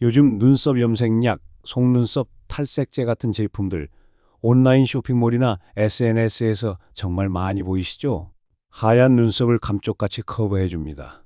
요즘 눈썹 염색약, 속눈썹 탈색제 같은 제품들 온라인 쇼핑몰이나 SNS에서 정말 많이 보이시죠? 하얀 눈썹을 감쪽같이 커버해 줍니다.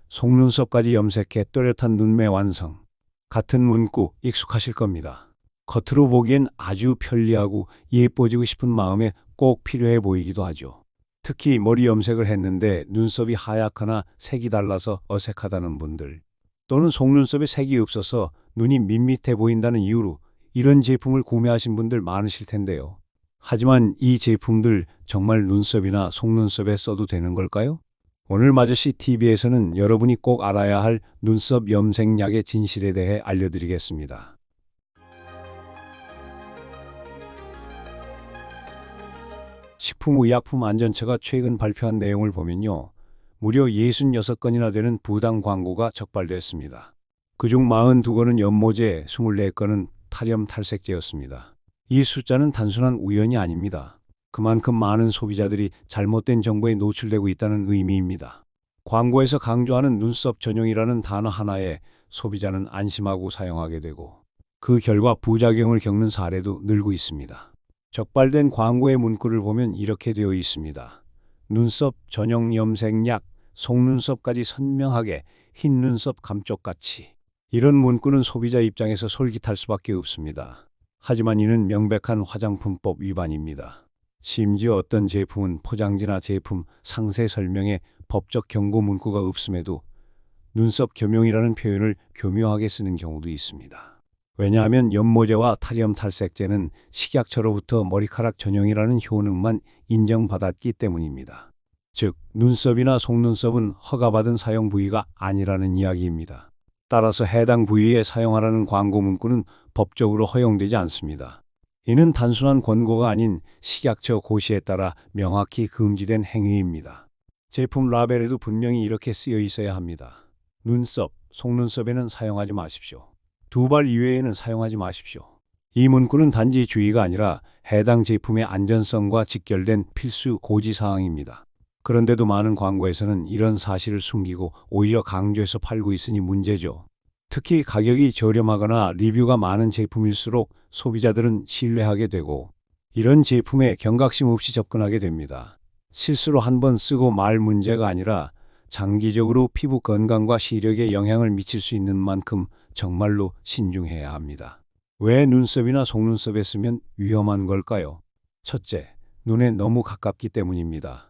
속눈썹까지 염색해 또렷한 눈매 완성. 같은 문구 익숙하실 겁니다. 겉으로 보기엔 아주 편리하고 예뻐지고 싶은 마음에 꼭 필요해 보이기도 하죠. 특히 머리 염색을 했는데 눈썹이 하얗거나 색이 달라서 어색하다는 분들, 또는 속눈썹에 색이 없어서 눈이 밋밋해 보인다는 이유로 이런 제품을 구매하신 분들 많으실 텐데요. 하지만 이 제품들 정말 눈썹이나 속눈썹에 써도 되는 걸까요? 오늘 마저씨 TV에서는 여러분이 꼭 알아야 할 눈썹 염색약의 진실에 대해 알려드리겠습니다. 식품의약품안전처가 최근 발표한 내용을 보면요, 무려 66건이나 되는 부당 광고가 적발됐습니다. 그중 42건은 연모제, 24건은 탈염 탈색제였습니다. 이 숫자는 단순한 우연이 아닙니다. 그만큼 많은 소비자들이 잘못된 정보에 노출되고 있다는 의미입니다. 광고에서 강조하는 눈썹 전용이라는 단어 하나에 소비자는 안심하고 사용하게 되고, 그 결과 부작용을 겪는 사례도 늘고 있습니다. 적발된 광고의 문구를 보면 이렇게 되어 있습니다. 눈썹 전용 염색약, 속눈썹까지 선명하게 흰 눈썹 감쪽같이. 이런 문구는 소비자 입장에서 솔깃할 수밖에 없습니다. 하지만 이는 명백한 화장품법 위반입니다. 심지어 어떤 제품은 포장지나 제품 상세 설명에 법적 경고 문구가 없음에도 눈썹 겸용이라는 표현을 교묘하게 쓰는 경우도 있습니다. 왜냐하면 연모제와 탈염 탈색제는 식약처로부터 머리카락 전용이라는 효능만 인정받았기 때문입니다. 즉, 눈썹이나 속눈썹은 허가받은 사용 부위가 아니라는 이야기입니다. 따라서 해당 부위에 사용하라는 광고 문구는 법적으로 허용되지 않습니다. 이는 단순한 권고가 아닌 식약처 고시에 따라 명확히 금지된 행위입니다. 제품 라벨에도 분명히 이렇게 쓰여 있어야 합니다. 눈썹, 속눈썹에는 사용하지 마십시오. 두 발 이외에는 사용하지 마십시오. 이 문구는 단지 주의가 아니라 해당 제품의 안전성과 직결된 필수 고지사항입니다. 그런데도 많은 광고에서는 이런 사실을 숨기고 오히려 강조해서 팔고 있으니 문제죠. 특히 가격이 저렴하거나 리뷰가 많은 제품일수록 소비자들은 신뢰하게 되고, 이런 제품에 경각심 없이 접근하게 됩니다. 실수로 한번 쓰고 말 문제가 아니라 장기적으로 피부 건강과 시력에 영향을 미칠 수 있는 만큼 정말로 신중해야 합니다. 왜 눈썹이나 속눈썹에 쓰면 위험한 걸까요? 첫째, 눈에 너무 가깝기 때문입니다.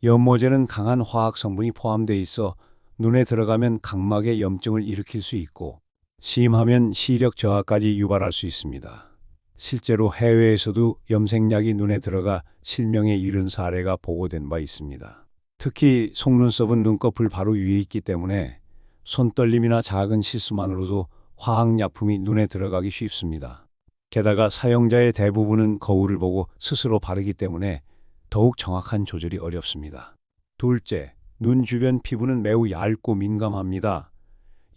연모제는 강한 화학 성분이 포함되어 있어 눈에 들어가면 각막에 염증을 일으킬 수 있고, 심하면 시력 저하까지 유발할 수 있습니다. 실제로 해외에서도 염색약이 눈에 들어가 실명에 이른 사례가 보고된 바 있습니다. 특히 속눈썹은 눈꺼풀 바로 위에 있기 때문에 손떨림이나 작은 실수만으로도 화학약품이 눈에 들어가기 쉽습니다. 게다가 사용자의 대부분은 거울을 보고 스스로 바르기 때문에 더욱 정확한 조절이 어렵습니다. 둘째, 눈 주변 피부는 매우 얇고 민감합니다.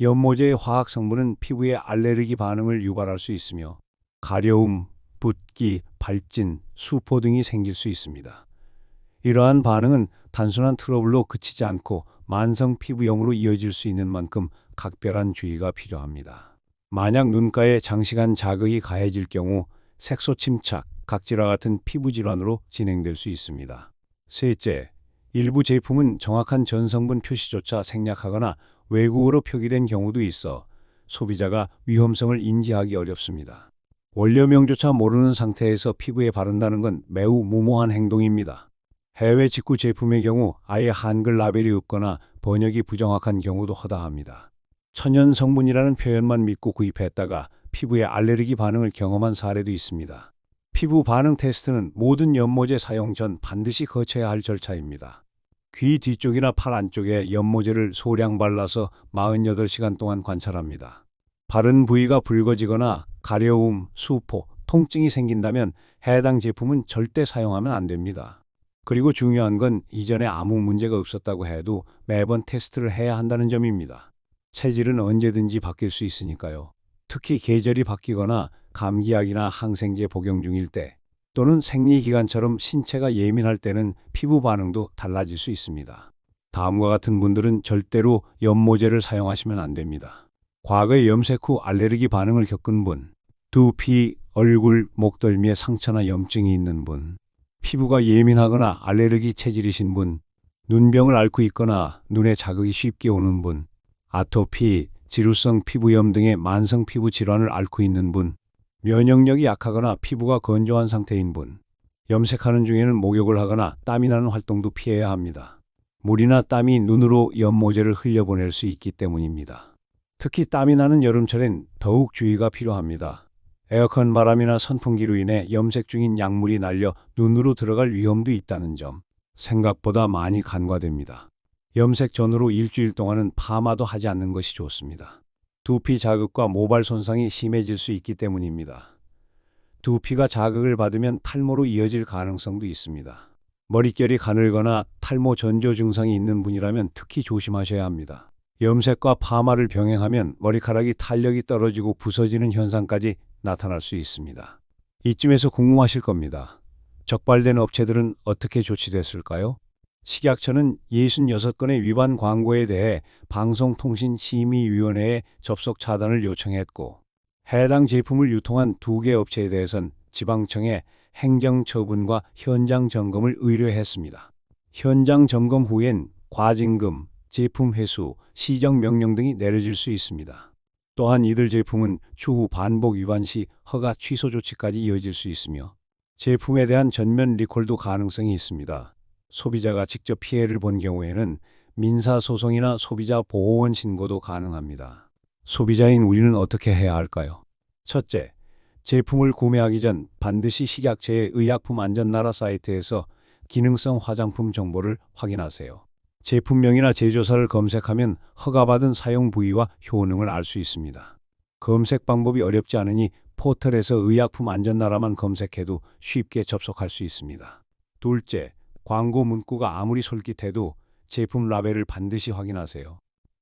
연모제의 화학 성분은 피부에 알레르기 반응을 유발할 수 있으며 가려움, 붓기, 발진, 수포 등이 생길 수 있습니다. 이러한 반응은 단순한 트러블로 그치지 않고 만성 피부염으로 이어질 수 있는 만큼 각별한 주의가 필요합니다. 만약 눈가에 장시간 자극이 가해질 경우 색소 침착, 각질화 같은 피부 질환으로 진행될 수 있습니다. 셋째, 일부 제품은 정확한 전성분 표시조차 생략하거나 외국어로 표기된 경우도 있어 소비자가 위험성을 인지하기 어렵습니다. 원료명조차 모르는 상태에서 피부에 바른다는 건 매우 무모한 행동입니다. 해외 직구 제품의 경우 아예 한글 라벨이 없거나 번역이 부정확한 경우도 허다합니다. 천연 성분이라는 표현만 믿고 구입했다가 피부에 알레르기 반응을 경험한 사례도 있습니다. 피부 반응 테스트는 모든 연모제 사용 전 반드시 거쳐야 할 절차입니다. 귀 뒤쪽이나 팔 안쪽에 연모제를 소량 발라서 48시간 동안 관찰합니다. 바른 부위가 붉어지거나 가려움, 수포, 통증이 생긴다면 해당 제품은 절대 사용하면 안 됩니다. 그리고 중요한 건 이전에 아무 문제가 없었다고 해도 매번 테스트를 해야 한다는 점입니다. 체질은 언제든지 바뀔 수 있으니까요. 특히 계절이 바뀌거나 감기약이나 항생제 복용 중일 때, 또는 생리기간처럼 신체가 예민할 때는 피부 반응도 달라질 수 있습니다. 다음과 같은 분들은 절대로 연모제를 사용하시면 안 됩니다. 과거에 염색 후 알레르기 반응을 겪은 분, 두피, 얼굴, 목덜미에 상처나 염증이 있는 분, 피부가 예민하거나 알레르기 체질이신 분, 눈병을 앓고 있거나 눈에 자극이 쉽게 오는 분, 아토피, 지루성 피부염 등의 만성 피부 질환을 앓고 있는 분, 면역력이 약하거나 피부가 건조한 상태인 분, 염색하는 중에는 목욕을 하거나 땀이 나는 활동도 피해야 합니다. 물이나 땀이 눈으로 연모제를 흘려보낼 수 있기 때문입니다. 특히 땀이 나는 여름철엔 더욱 주의가 필요합니다. 에어컨 바람이나 선풍기로 인해 염색 중인 약물이 날려 눈으로 들어갈 위험도 있다는 점, 생각보다 많이 간과됩니다. 염색 전후로 일주일 동안은 파마도 하지 않는 것이 좋습니다. 두피 자극과 모발 손상이 심해질 수 있기 때문입니다. 두피가 자극을 받으면 탈모로 이어질 가능성도 있습니다. 머릿결이 가늘거나 탈모 전조 증상이 있는 분이라면 특히 조심하셔야 합니다. 염색과 파마를 병행하면 머리카락이 탄력이 떨어지고 부서지는 현상까지 나타날 수 있습니다. 이쯤에서 궁금하실 겁니다. 적발된 업체들은 어떻게 조치됐을까요? 식약처는 66건의 위반 광고에 대해 방송통신심의위원회에 접속 차단을 요청했고, 해당 제품을 유통한 2개 업체에 대해선 지방청에 행정처분과 현장 점검을 의뢰했습니다. 현장 점검 후엔 과징금, 제품 회수, 시정 명령 등이 내려질 수 있습니다. 또한 이들 제품은 추후 반복 위반 시 허가 취소 조치까지 이어질 수 있으며 제품에 대한 전면 리콜도 가능성이 있습니다. 소비자가 직접 피해를 본 경우에는 민사소송이나 소비자보호원 신고도 가능합니다. 소비자인 우리는 어떻게 해야 할까요? 첫째, 제품을 구매하기 전 반드시 식약처의 의약품안전나라 사이트에서 기능성 화장품 정보를 확인하세요. 제품명이나 제조사를 검색하면 허가받은 사용 부위와 효능을 알 수 있습니다. 검색 방법이 어렵지 않으니 포털에서 의약품 안전나라만 검색해도 쉽게 접속할 수 있습니다. 둘째, 광고 문구가 아무리 솔깃해도 제품 라벨을 반드시 확인하세요.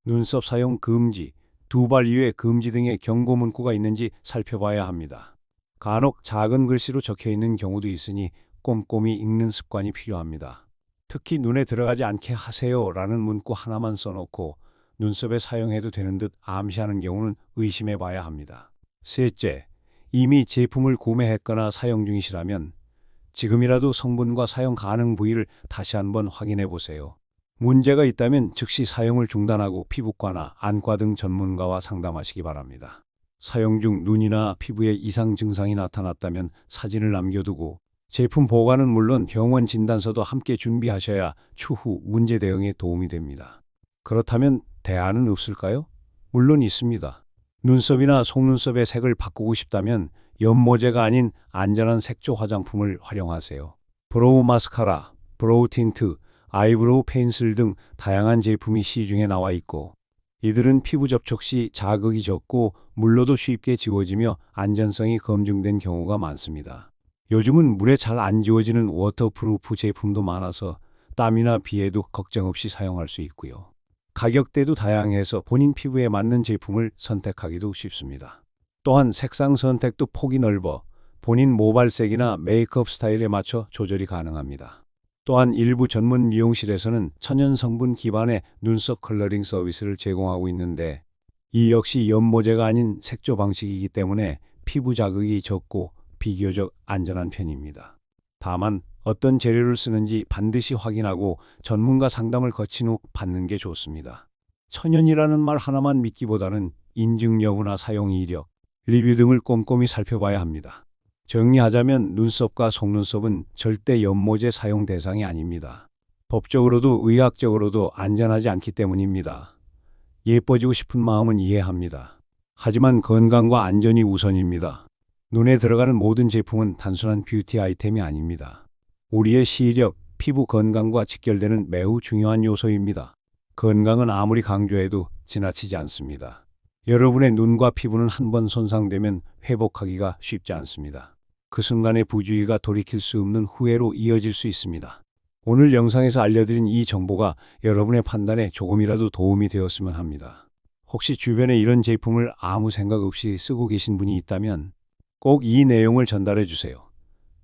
눈썹 사용 금지, 두발 이외 금지 등의 경고 문구가 있는지 살펴봐야 합니다. 간혹 작은 글씨로 적혀 있는 경우도 있으니 꼼꼼히 읽는 습관이 필요합니다. 특히 눈에 들어가지 않게 하세요라는 문구 하나만 써놓고 눈썹에 사용해도 되는 듯 암시하는 경우는 의심해 봐야 합니다. 셋째, 이미 제품을 구매했거나 사용 중이시라면 지금이라도 성분과 사용 가능 부위를 다시 한번 확인해 보세요. 문제가 있다면 즉시 사용을 중단하고 피부과나 안과 등 전문가와 상담하시기 바랍니다. 사용 중 눈이나 피부에 이상 증상이 나타났다면 사진을 남겨두고 제품 보관은 물론 병원 진단서도 함께 준비하셔야 추후 문제 대응에 도움이 됩니다. 그렇다면 대안은 없을까요? 물론 있습니다. 눈썹이나 속눈썹의 색을 바꾸고 싶다면 연모제가 아닌 안전한 색조 화장품을 활용하세요. 브로우 마스카라, 브로우 틴트, 아이브로우 펜슬 등 다양한 제품이 시중에 나와 있고 이들은 피부 접촉 시 자극이 적고 물로도 쉽게 지워지며 안전성이 검증된 경우가 많습니다. 요즘은 물에 잘 안 지워지는 워터프루프 제품도 많아서 땀이나 비에도 걱정 없이 사용할 수 있고요. 가격대도 다양해서 본인 피부에 맞는 제품을 선택하기도 쉽습니다. 또한 색상 선택도 폭이 넓어 본인 모발색이나 메이크업 스타일에 맞춰 조절이 가능합니다. 또한 일부 전문 미용실에서는 천연 성분 기반의 눈썹 컬러링 서비스를 제공하고 있는데 이 역시 연모제가 아닌 색조 방식이기 때문에 피부 자극이 적고 비교적 안전한 편입니다. 다만 어떤 재료를 쓰는지 반드시 확인하고 전문가 상담을 거친 후 받는 게 좋습니다. 천연이라는 말 하나만 믿기보다는 인증 여부나 사용 이력, 리뷰 등을 꼼꼼히 살펴봐야 합니다. 정리하자면 눈썹과 속눈썹은 절대 연모제 사용 대상이 아닙니다. 법적으로도 의학적으로도 안전하지 않기 때문입니다. 예뻐지고 싶은 마음은 이해합니다. 하지만 건강과 안전이 우선입니다. 눈에 들어가는 모든 제품은 단순한 뷰티 아이템이 아닙니다. 우리의 시력, 피부 건강과 직결되는 매우 중요한 요소입니다. 건강은 아무리 강조해도 지나치지 않습니다. 여러분의 눈과 피부는 한번 손상되면 회복하기가 쉽지 않습니다. 그 순간의 부주의가 돌이킬 수 없는 후회로 이어질 수 있습니다. 오늘 영상에서 알려드린 이 정보가 여러분의 판단에 조금이라도 도움이 되었으면 합니다. 혹시 주변에 이런 제품을 아무 생각 없이 쓰고 계신 분이 있다면 꼭 이 내용을 전달해 주세요.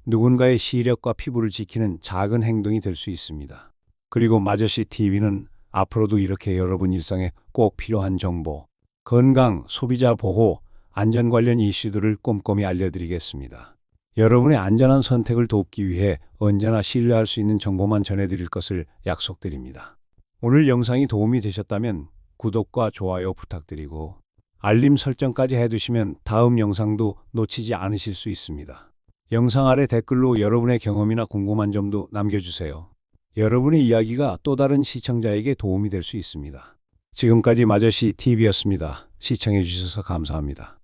누군가의 시력과 피부를 지키는 작은 행동이 될 수 있습니다. 그리고 마저씨 TV는 앞으로도 이렇게 여러분 일상에 꼭 필요한 정보, 건강, 소비자 보호, 안전 관련 이슈들을 꼼꼼히 알려드리겠습니다. 여러분의 안전한 선택을 돕기 위해 언제나 신뢰할 수 있는 정보만 전해드릴 것을 약속드립니다. 오늘 영상이 도움이 되셨다면 구독과 좋아요 부탁드리고 알림 설정까지 해두시면 다음 영상도 놓치지 않으실 수 있습니다. 영상 아래 댓글로 여러분의 경험이나 궁금한 점도 남겨주세요. 여러분의 이야기가 또 다른 시청자에게 도움이 될 수 있습니다. 지금까지 마저씨 TV였습니다. 시청해주셔서 감사합니다.